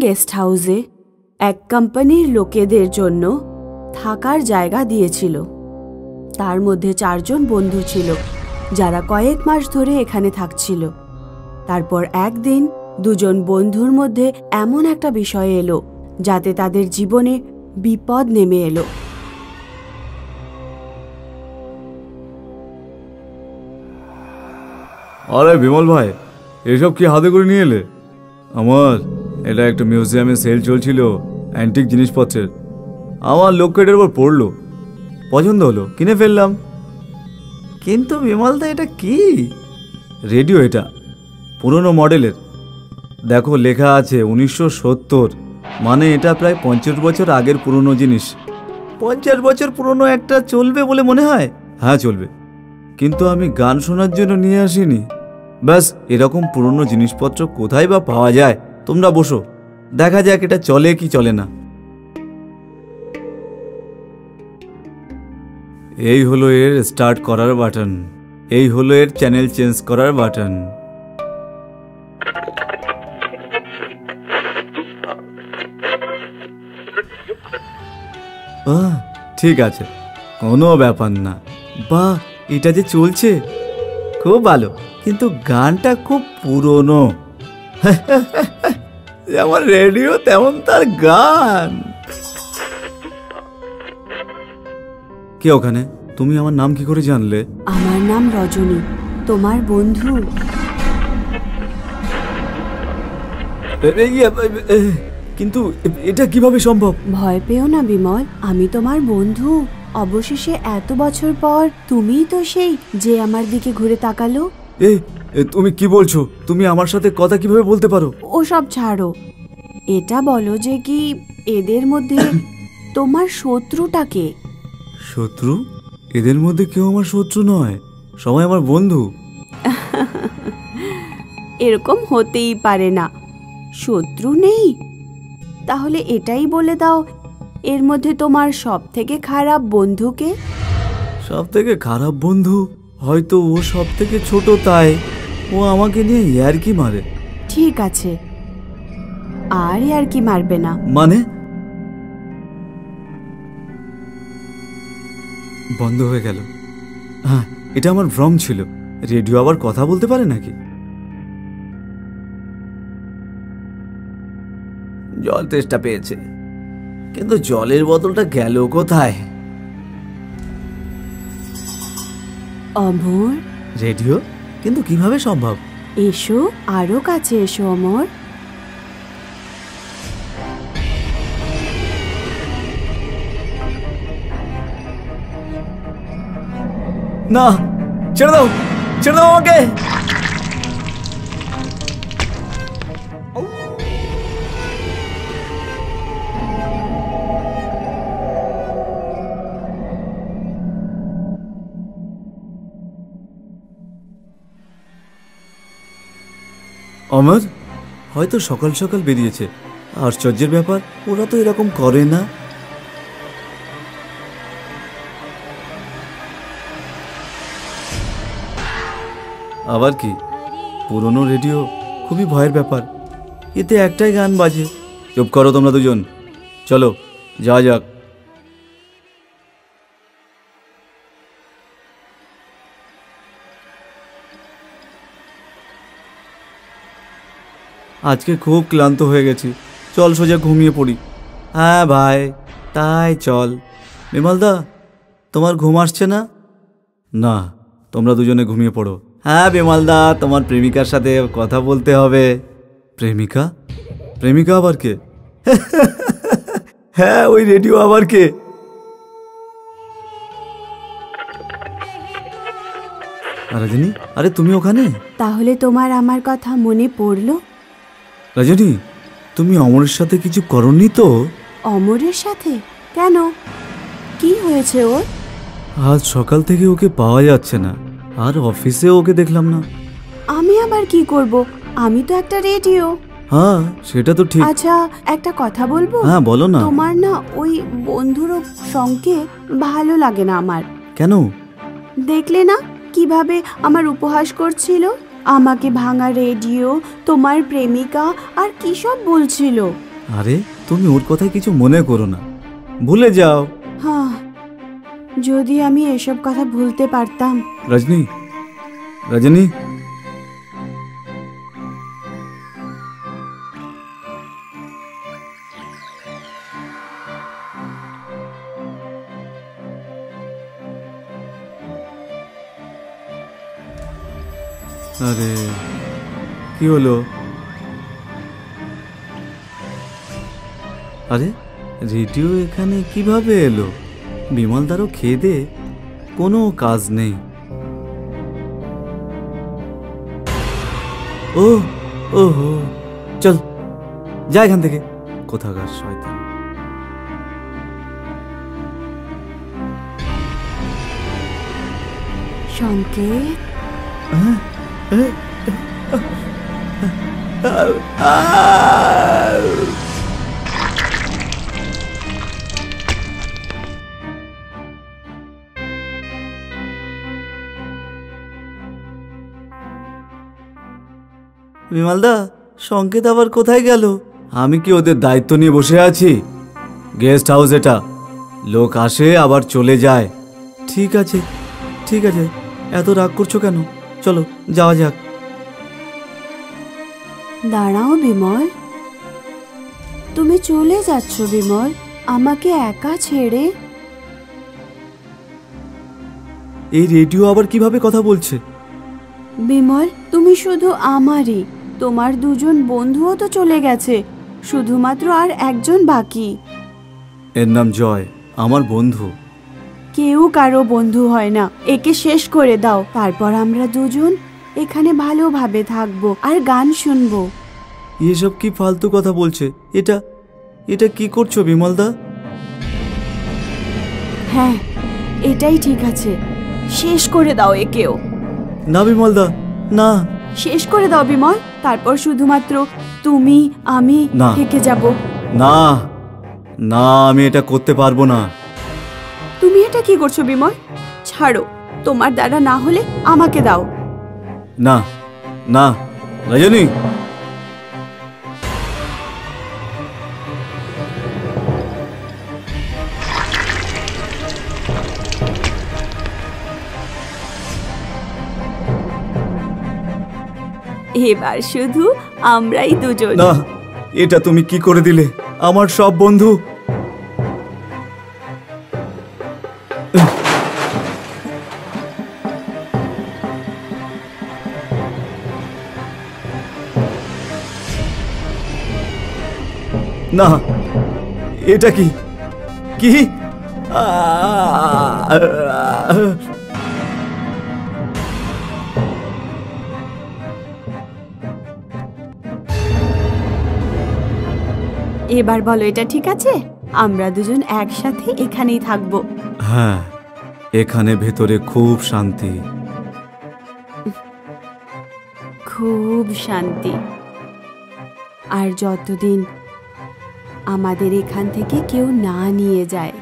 Guest হাউসে এক কোম্পানির লোকেদের জন্য থাকার জায়গা দিয়েছিল। তার মধ্যে 4 জন বন্ধু ছিল যারা কয়েক মাস ধরে এখানে থাকছিল। তারপর একদিন 2 জন বন্ধুর মধ্যে এমন একটা বিষয় এলো যাতে তাদের জীবনে বিপদ নেমে এলো। আরে বিমল ভাই, এসব কি হাতে করে নিয়ে এলে? আমার এটা একটা মিউজিয়ামে সেল চলছিল অ্যান্টিক জিনিসপত্রের। আমার লক্ষ্য এটার উপর পড়লো, পছন্দ হলো, কিনে ফেললাম। কিন্তু বিমলদা, এটা কি? রেডিও। এটা পুরনো মডেলের। দেখো, লেখা আছে 1970, মানে এটা প্রায় 50 বছর আগের পুরনো জিনিস। 50 বছর পুরনো একটা চলবে বলে মনে হয়? হ্যাঁ, চলবে, কিন্তু আমি গান শোনার জন্য নিয়ে আসিনি। ব্যাস, এরকম পুরনো জিনিসপত্র কোথায় বা পাওয়া যায়? তোমরা বসো, দেখা যাক এটা চলে কি চলে না। এই হলো এর স্টার্ট করার বাটন, এই হলো এর চ্যানেল চেঞ্জ করার বাটন। ঠিক আছে, কোনো ব্যাপার না। বাহ, এটা যে চলছে খুব ভালো, কিন্তু গানটা খুব পুরনো। যেমন রেডিও তেমন তার গান। কে ওখানে? তুমি আমার নাম কি করে জানলে? আমার নাম রজনী, তোমার বন্ধু। কিন্তু এটা কিভাবে সম্ভব? ভয় পেও না বিমল, আমি তোমার বন্ধু। অবশেষে এত বছর পর তুমিই তো সেই যে আমার দিকে ঘুরে তাকালো। তুমি কি বলছো? তুমি আমার সাথে কথা কিভাবে বলতে পারো? ওসব ছাড়ো, এটা বলো যে কি এদের মধ্যে তোমার শত্রুটাকে? শত্রু? এদের মধ্যে কেউ আমার শত্রু নয়, সবাই আমার বন্ধু। এরকম হতেই পারে না, শত্রু নেই। তাহলে এটাই বলে দাও, এর মধ্যে তোমার সব থেকে খারাপ বন্ধুকে? সব থেকে খারাপ বন্ধু? হয়তো ও সব থেকে ছোট, তাই ও আমাকে নিয়ে ইয়ার্কি মারে। ঠিক আছে, আর ইয়ার্কি মারবে না। মানে? বন্ধ হয়ে গেল। হ্যাঁ, এটা আমার ভ্রম ছিল। রেডিও আবার কথা বলতে পারে নাকি? জল তেষ্টা পেয়েছে, কিন্তু জলের বোতলটা গেল কোথায়? অমর, রেডিও? কিন্তু কিভাবে সম্ভব? এসো, আরো কাছে এসো অমর। না, ছেড়ে দাও, ছেড়ে দাও আমাকে। অমর হয়তো সকাল সকাল বেরিয়েছে। আশ্চর্যের ব্যাপার, ওরা তো এরকম করে না। আবার কি? পুরনো রেডিও, খুবই ভয়ের ব্যাপার। এতে একটাই গান বাজে। চুপ করো তোমরা দুজন, চলো যাওয়া যাক। আজকে খুব ক্লান্ত হয়ে গেছি, চল সোজা ঘুমিয়ে পড়ি। হ্যাঁ ভাই, তাই চল। বিমলদা, তোমার ঘুম আসছে না? না, তোমরা দুজনে ঘুমিয়ে পড়ো। হ্যাঁ বিমলদা, তোমার প্রেমিকার সাথে কথা বলতে হবে। প্রেমিকা? প্রেমিকা আবার কে? হ্যাঁ, ওই রেডিও আবার কে? রজনী, আরে তুমি ওখানে? তাহলে তোমার আমার কথা মনে পড়লো? রজনী, তুমি অমরের সাথে কিছু করনি তো? অমরের সাথে? কেন, কি হয়েছে ওর? আজ সকাল থেকে ওকে পাওয়া যাচ্ছে না, আর অফিসে ওকে দেখলাম না। আমি আবার কি করব? আমি তো একটা রেডিও। হ্যাঁ, সেটা তো ঠিক। আচ্ছা, একটা কথা বলবো? হ্যাঁ, বলো না। তোমার না ওই বন্ধুর সঙ্গে ভালো লাগে না আমার। কেন? দেখলে না কিভাবে আমার উপহাস করছিল? আমাকে ভাঙা রেডিও, তোমার প্রেমিকা আর কি সব বলছিল। আরে তুমি ওর কথায় কিছু মনে করো না, ভুলে যাও। হ্যাঁ, যদি আমি এসব কথা ভুলতে পারতাম। রজনী, রজনী, আরে কি হলো? আরে রেডিও এখানে কিভাবে এলো? বিমলদারও খেয়ে দে কোনো কাজ নেই। ও ওহো, চল যা এখান থেকে, কোথাকার শয়তান। সংকেত, বিমলদা, সংকেত আবার কোথায় গেল? আমি কি ওদের দায়িত্ব নিয়ে বসে আছি? গেস্ট হাউস এটা, লোক আসে আবার চলে যায়। ঠিক আছে ঠিক আছে, এত রাগ করছো কেন? চলো যাওয়া যাক। দাঁড়াও বিমল, তুমি চলে যাচ্ছ বিমল, আমাকে একা ছেড়ে? এই রেডিও আবার কিভাবে কথা বলছে? বিমল, তুমি শুধু আমারই, তোমার দুজন বন্ধুও তো চলে গেছে, শুধুমাত্র আর একজন বাকি। এর নাম জয়, আমার বন্ধু। কেউ কারো বন্ধু হয় না, একে শেষ করে দাও, তারপর আমরা দুজন এখানে ভালোভাবে থাকবো আর গান শুনবো। এসব কি ফালতু কথা বলছে? এটা এটা কি করছো বিমলদা? হ্যাঁ, এটাই ঠিক আছে, শেষ করে দাও একেও। না বিমলদা, না। শেষ করে দাও বিমল, তারপর শুধুমাত্র তুমি আমি না। থেকে যাব। না না, আমি এটা করতে পারবো না। তুমি এটা কি করছো বিমল? ছাড়ো, তোমার দ্বারা না হলে আমাকে দাও। না না রজনী, এবার শুধু আমরাই দুজন। না, এটা তুমি কি করে দিলে? আমার সব বন্ধু। না, এটা কি কি? এবার বলো, এটা ঠিক আছে? আমরা দুজন একসাথে এখানেই থাকবো। হ্যাঁ, এখানে ভেতরে খুব শান্তি, খুব শান্তি। আর যতদিন আমাদের এখান থেকে কেউ না নিয়ে যায়।